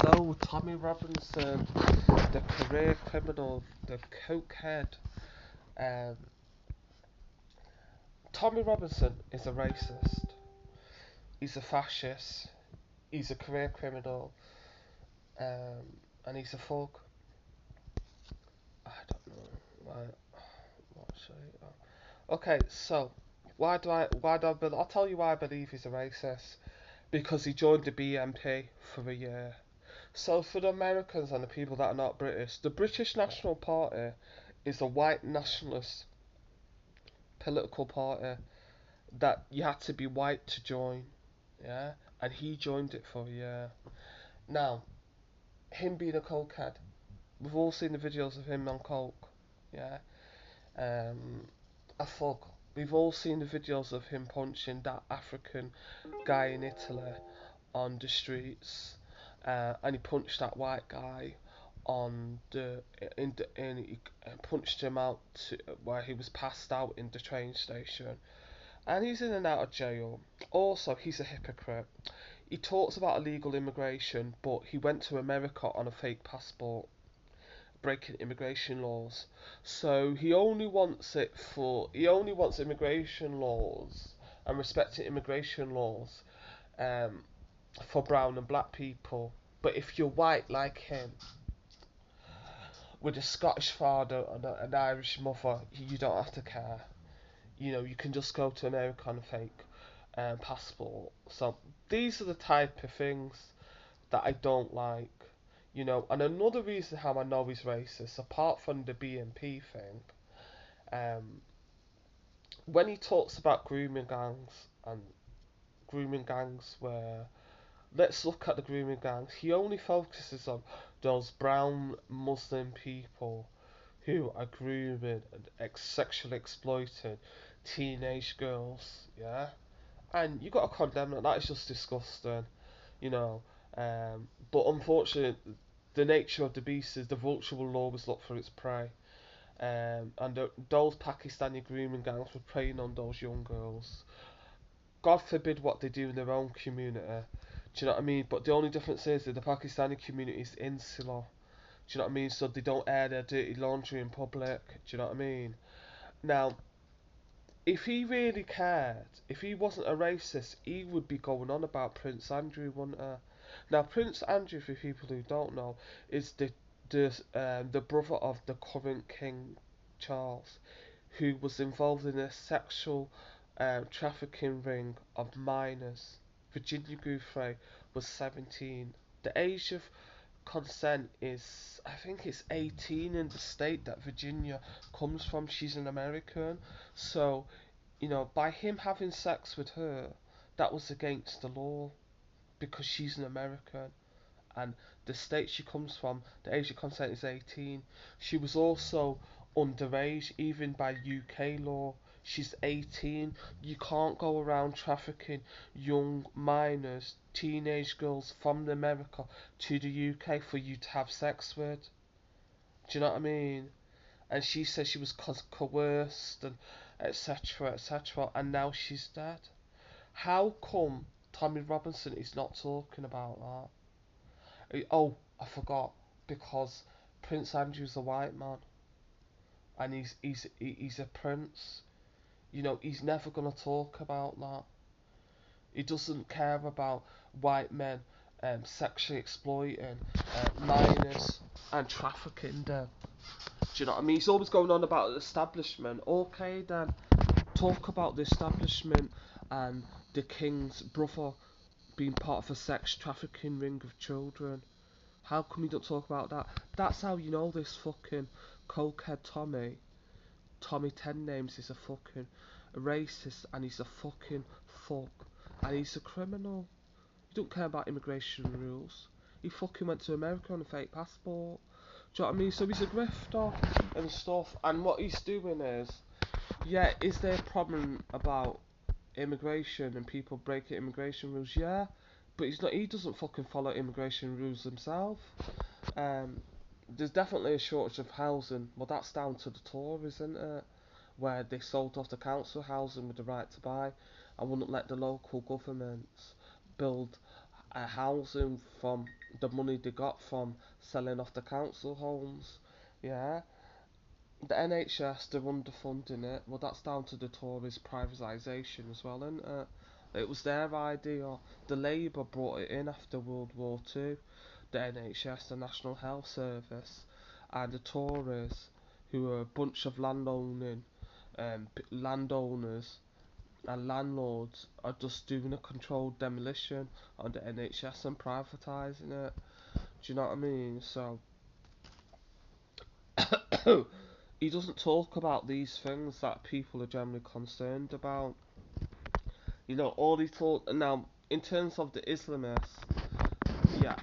So, Tommy Robinson, the career criminal, the cokehead. Um, Tommy Robinson is a racist. He's a fascist. He's a career criminal. And he's a thug. I don't know. What should Okay, so I'll tell you why I believe he's a racist. Because he joined the BNP for a year. So for the Americans and the people that are not British, the British National Party is a white nationalist political party that you had to be white to join. Yeah, and he joined it for a year. Now, him being a cokehead, we've all seen the videos of him on coke. Yeah, a thug. We've all seen the videos of him punching that African guy in Italy on the streets, and he punched that white guy on and he punched him out to where he was passed out in the train station, and he's in and out of jail. Also, he's a hypocrite. He talks about illegal immigration, but he went to America on a fake passport, breaking immigration laws. So he only wants immigration laws and respecting immigration laws um, for brown and black people. But if you're white like him, with a Scottish father and an Irish mother, you don't have to care. You know, you can just go to America on a fake passport. So these are the type of things that I don't like. You know, and another reason how I know he's racist, apart from the BNP thing, um, when he talks about grooming gangs where let's look at the grooming gangs. He only focuses on those brown Muslim people who are grooming and sexually exploiting teenage girls. Yeah, and you got to condemn that. That is just disgusting. You know, but unfortunately, the nature of the beast is the vulture will always look for its prey. And those Pakistani grooming gangs were preying on those young girls. God forbid what they do in their own community. Do you know what I mean? But the only difference is that the Pakistani community is insular. Do you know what I mean? So they don't air their dirty laundry in public. Do you know what I mean? Now, if he really cared, if he wasn't a racist, he would be going on about Prince Andrew, wouldn't he? Now, Prince Andrew, for people who don't know, is the brother of the current King Charles, who was involved in a sexual trafficking ring of minors. Virginia Giuffre was 17. The age of consent is, I think it's 18 in the state that Virginia comes from. She's an American. So, you know, by him having sex with her, that was against the law because she's an American and the state she comes from, the age of consent is 18. She was also underage, even by UK law. She's 18. You can't go around trafficking young minors, teenage girls from America to the UK for you to have sex with. Do you know what I mean? And she says she was coerced and etc. etc. And now she's dead. How come Tommy Robinson is not talking about that? Oh, I forgot because Prince Andrew's a white man and he's a prince. You know, he's never gonna talk about that. He doesn't care about white men sexually exploiting minors and trafficking them. Do you know what I mean? He's always going on about the establishment. Okay, then talk about the establishment and the king's brother being part of a sex trafficking ring of children. How come you don't talk about that? That's how you know this fucking cokehead Tommy Ten Names is a fucking racist and he's a fucking fuck. And he's a criminal. He don't care about immigration rules. He fucking went to America on a fake passport. Do you know what I mean? So he's a grifter and stuff. And what he's doing is, yeah, is there a problem about immigration and people breaking immigration rules? Yeah, but he's not. He doesn't fucking follow immigration rules himself. Um, there's definitely a shortage of housing. Well, that's down to the Tories, isn't it? Where they sold off the council housing with the right to buy and wouldn't let the local governments build housing from the money they got from selling off the council homes. Yeah, the NHS, they're underfunding it. Well, that's down to the Tories' privatisation as well, isn't it? It was their idea. The Labour brought it in after World War Two, the NHS, the National Health Service, and the Tories, who are a bunch of landowners and landlords, are just doing a controlled demolition on the NHS and privatising it. Do you know what I mean? So he doesn't talk about these things that people are generally concerned about. All he talk now in terms of the Islamists. Yeah,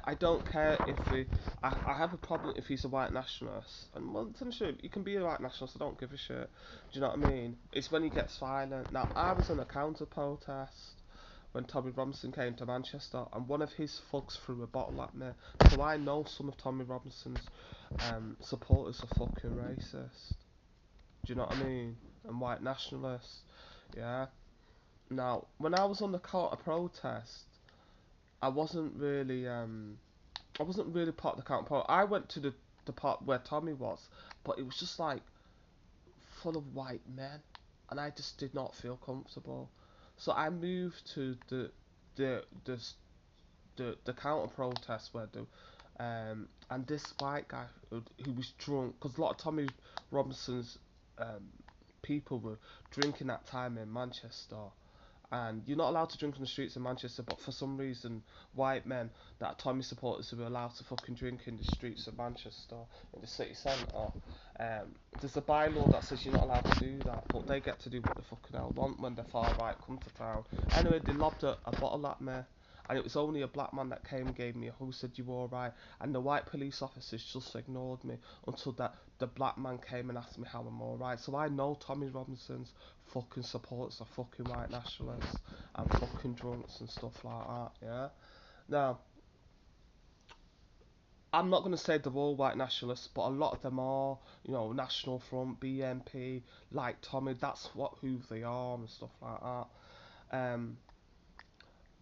I don't care if he. I have a problem if he's a white nationalist. And well, essentially, you can be a white nationalist. I don't give a shit. Do you know what I mean? It's when he gets violent. Now, I was in a counter protest when Tommy Robinson came to Manchester, and one of his thugs threw a bottle at me. So I know some of Tommy Robinson's supporters are fucking racist. Do you know what I mean? And white nationalists. Yeah. Now, when I was on the counter protest, I wasn't really I wasn't really part of the counter protest. I went to the part where Tommy was, but it was just like full of white men, and I just did not feel comfortable. So I moved to the the the counter protest where the and this white guy who was drunk, because a lot of Tommy Robinson's um, people were drinking that time in Manchester, and you're not allowed to drink on the streets of Manchester, but for some reason, white men that are Tommy supporters were allowed to fucking drink in the streets of Manchester, in the city centre. There's a bylaw that says you're not allowed to do that, but they get to do what the fucking hell want when the far right come to town. Anyway, they lobbed a bottle at me, and it was only a black man that came and gave me a hug, said you were alright, and the white police officers just ignored me until the black man came and asked me how I'm alright. So I know Tommy Robinson's fucking supporters are fucking white nationalists and fucking drunks and stuff like that, yeah? Now, I'm not going to say they're all white nationalists, but a lot of them are, National Front, BNP, like Tommy, that's who they are and stuff like that. Um,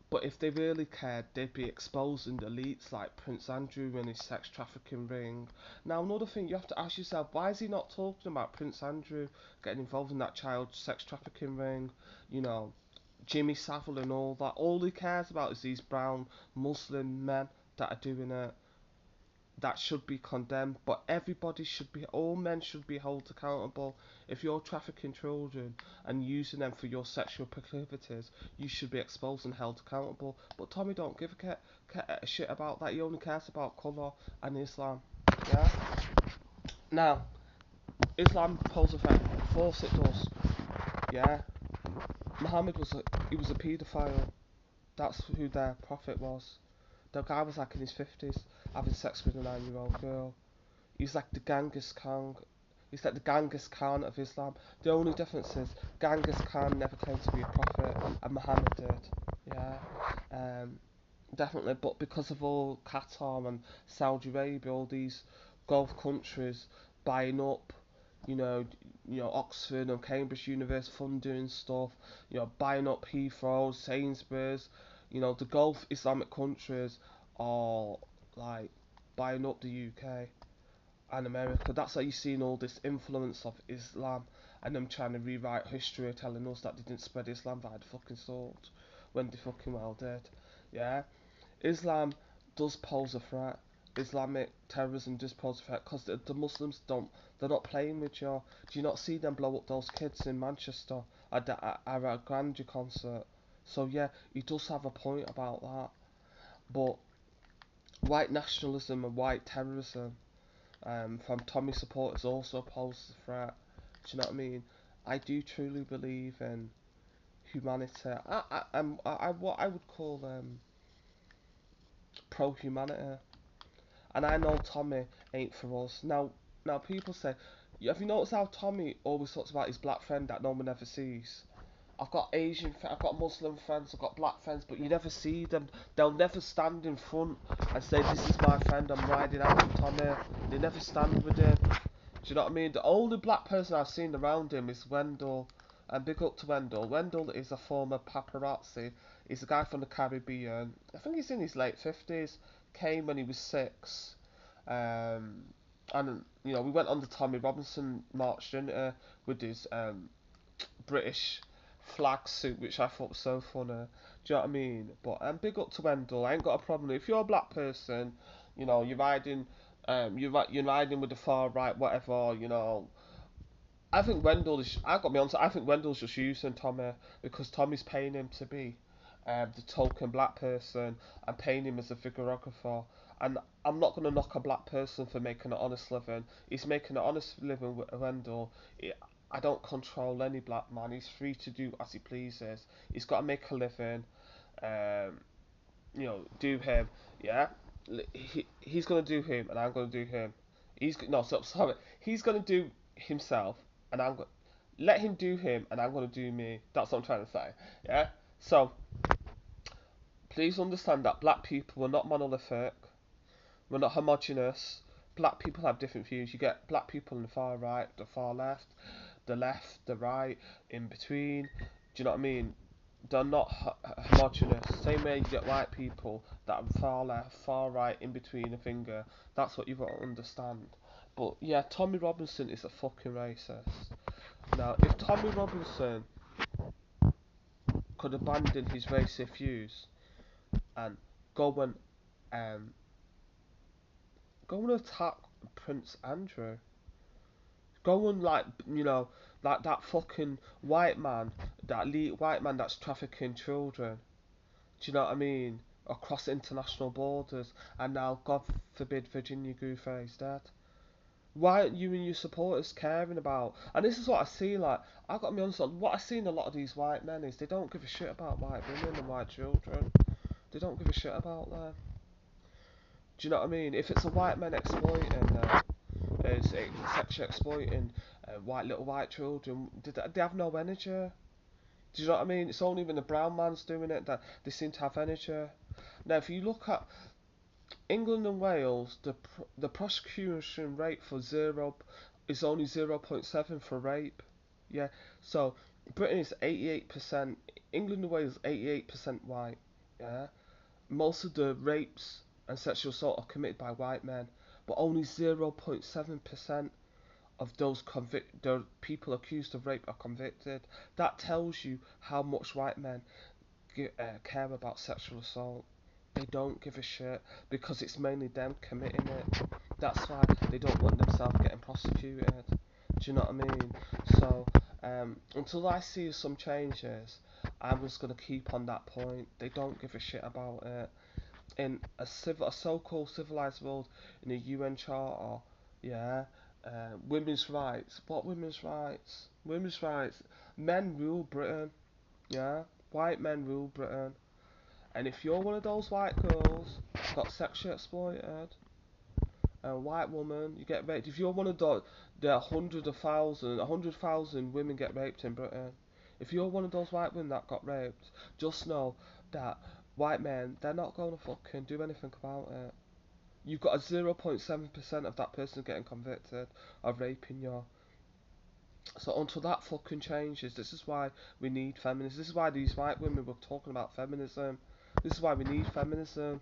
but if they really cared, they'd be exposing the elites like Prince Andrew and his sex trafficking ring. Now, another thing you have to ask yourself, why is he not talking about Prince Andrew getting involved in that child sex trafficking ring? You know, Jimmy Savile and all that. All he cares about is these brown Muslim men that are doing it. That should be condemned, but all men should be held accountable. If you're trafficking children and using them for your sexual proclivities, you should be exposed and held accountable. But Tommy don't give a shit about that. He only cares about colour and Islam. Yeah. Now, Islam poses a threat. Of course it does. Yeah. Muhammad was a paedophile. That's who their prophet was. The guy was like in his 50s having sex with a 9-year-old girl. He's like the Genghis Khan. He's like the Genghis Khan of Islam. The only difference is Genghis Khan never claimed to be a prophet, and Muhammad did. Yeah, um, definitely. But because of all Qatar and Saudi Arabia, all these Gulf countries buying up, you know, Oxford and Cambridge University funding stuff, buying up Heathrow, Sainsbury's, the Gulf Islamic countries are like buying up the UK and America. That's how you're seeing all this influence of Islam and them trying to rewrite history, telling us that they didn't spread Islam by the fucking sword when they fucking well did. Yeah, Islam does pose a threat. Islamic terrorism does pose a threat because the Muslims don't. They're not playing with you. Do you not see them blow up those kids in Manchester at the Ara Grande concert? So yeah, he does have a point about that. But white nationalism and white terrorism from Tommy supporters also poses a threat. Do you know what I mean? I do truly believe in humanity. What I would call pro humanity, and I know Tommy ain't for us. Now people say, have you noticed how Tommy always talks about his black friend that no one ever sees? I've got I've got Muslim friends, I've got black friends, but you never see them. They'll never stand in front and say, "This is my friend. I'm riding out with Tommy." They never stand with him. Do you know what I mean? The only black person I've seen around him is Wendell, And big up to Wendell. Wendell is a former paparazzi. He's a guy from the Caribbean. I think he's in his late 50s. Came when he was 6. Um, and, we went on the Tommy Robinson march, didn't we, with his British flag suit, which I thought was so funny. Do you know what I mean? But big up to Wendell. I ain't got a problem. If you're a black person, you're riding, you're riding with the far right, whatever. I think Wendell is. I got to be honest. I think Wendell's just using Tommy because Tommy's paying him to be the token black person and paying him as a videographer. And I'm not going to knock a black person for making an honest living. He's making an honest living with Wendell. I don't control any black man. He's free to do as he pleases. He's got to make a living. Um, do him. Yeah, he's gonna do him, and I'm gonna do him. He's no, sorry. He's gonna do himself, and I'm gonna let him do him, and I'm gonna do me. That's what I'm trying to say. Yeah. So please understand that black people are not monolithic. We're not homogenous. Black people have different views. You get black people in the far right, the far left, the right, in between. Do you know what I mean? They're not homogenous. Same way you get white people that are far left, far right, in between a finger. That's what you've got to understand. But yeah, Tommy Robinson is a fucking racist. Now, if Tommy Robinson could abandon his racist views and go and um, go and attack Prince Andrew, go and like that fucking white man, that elite white man that's trafficking children. Do you know what I mean? Across international borders, and now, God forbid, Virginia Giuffre is dead. Why aren't you and your supporters caring about? And this is what I see. Like, I got to be honest. What I see in a lot of these white men is they don't give a shit about white women and white children. They don't give a shit about them. Do you know what I mean? If it's a white man exploiting, is sexually exploiting white little white children, they have no energy. Do you know what I mean? It's only when the brown man's doing it that they seem to have energy. Now, if you look at England and Wales, the prosecution rate for zero is only 0.7 for rape. Yeah, so Britain is 88%. England and Wales 88% white. Yeah, most of the rapes and sexual assault are committed by white men, but only 0.7% of the people accused of rape are convicted. That tells you how much white men care about sexual assault. They don't give a shit because it's mainly them committing it. That's why they don't want themselves getting prosecuted. Do you know what I mean? So until I see some changes, I'm just gonna keep on that point. They don't give a shit about it. In a so-called civilized world, in a UN charter, yeah, women's rights. What women's rights? Women's rights. Men rule Britain. Yeah, white men rule Britain. And if you're one of those white girls got sexually exploited, a white woman, you get raped. If you're one of those, there are a hundred thousand women get raped in Britain. If you're one of those white women that got raped, just know that white men, they're not going to fucking do anything about it. You've got a 0.7% of that person getting convicted of raping you. So until that fucking changes, this is why we need feminism. This is why these white women were talking about feminism. This is why we need feminism.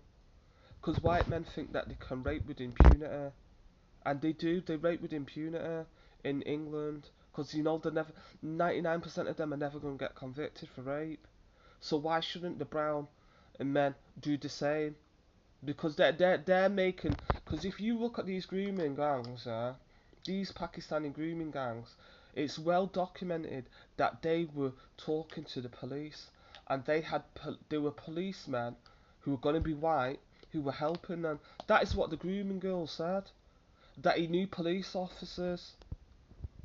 Because white men think that they can rape with impunity. And they do, they rape with impunity in England. Because, they're never, 99% of them are never going to get convicted for rape. So why shouldn't the brown men do the same? Because they're making, because if you look at these grooming gangs, these Pakistani grooming gangs, it's well documented that they were talking to the police, and they were policemen who were going to be white who were helping them. That is what the grooming girl said. That he knew police officers.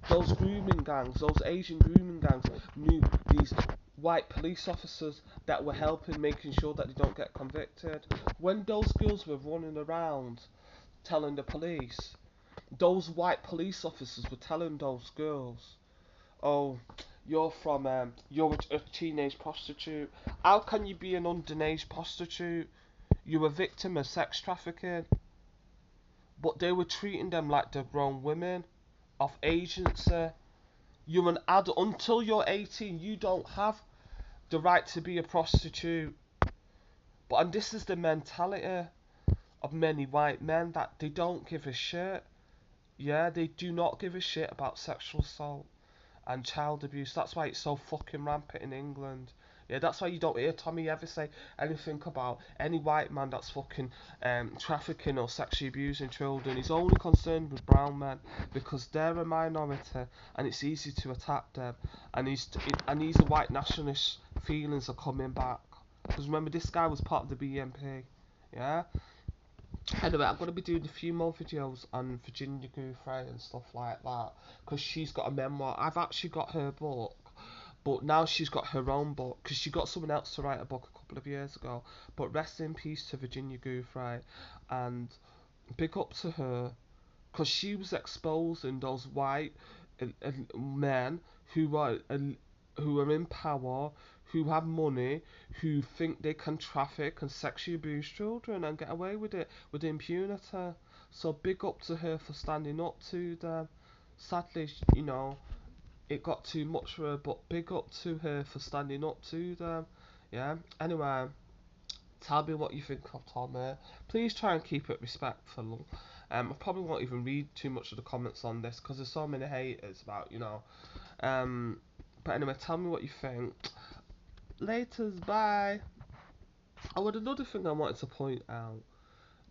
Those grooming gangs, those Asian grooming gangs, knew these white police officers that were helping, making sure that they don't get convicted. When those girls were running around telling the police, those white police officers were telling those girls, "Oh, you're a teenage prostitute. How can you be an underage prostitute? You're a victim of sex trafficking." But they were treating them like they're grown women of agency. You're an adult. Until you're 18, you don't have the right to be a prostitute. But and this is the mentality of many white men, that they don't give a shit. Yeah, they do not give a shit about sexual assault and child abuse. That's why it's so fucking rampant in England. Yeah, that's why you don't hear Tommy ever say anything about any white man that's fucking trafficking or sexually abusing children. He's only concerned with brown men because they're a minority and it's easy to attack them. And he's a white nationalist feelings are coming back. Because remember, this guy was part of the BNP. Yeah. Anyway, I'm gonna be doing a few more videos on Virginia Giuffre and stuff like that because she's got a memoir. I've actually got her book, but now she's got her own book because she got someone else to write a book a couple of years ago. But rest in peace to Virginia Giuffre, and big up to her because she was exposing those white men who are in power, who have money, who think they can traffic and sexually abuse children and get away with it with impunity. So big up to her for standing up to them. Sadly, it got too much for her, but big up to her for standing up to them. Yeah. Anyway, tell me what you think of Tommy. Please try and keep it respectful. I probably won't even read too much of the comments on this because there's so many haters about, Um, but anyway, tell me what you think. Laters, bye. Oh, and another thing I wanted to point out,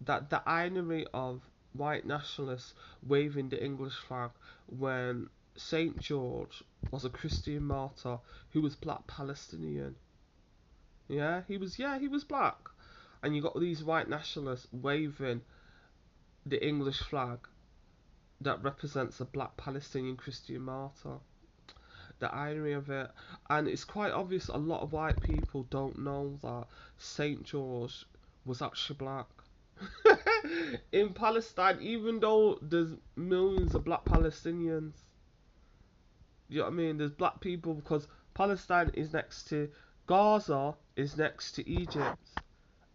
that the irony of white nationalists waving the English flag when Saint George was a Christian martyr who was black Palestinian. Yeah, he was black. And you got these white nationalists waving the English flag that represents a black Palestinian Christian martyr. The irony of it. And it's quite obvious a lot of white people don't know that St. George was actually black. In Palestine, even though there's millions of black Palestinians, you know what I mean? There's black people because Palestine is next to Gaza, is next to Egypt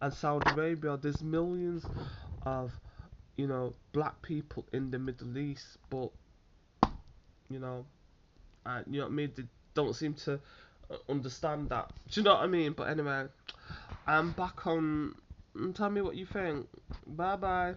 and Saudi Arabia. There's millions of, black people in the Middle East, but, you know, you know what I mean? They don't seem to understand that. Do you know what I mean? But anyway, I'm back on. Tell me what you think. Bye bye.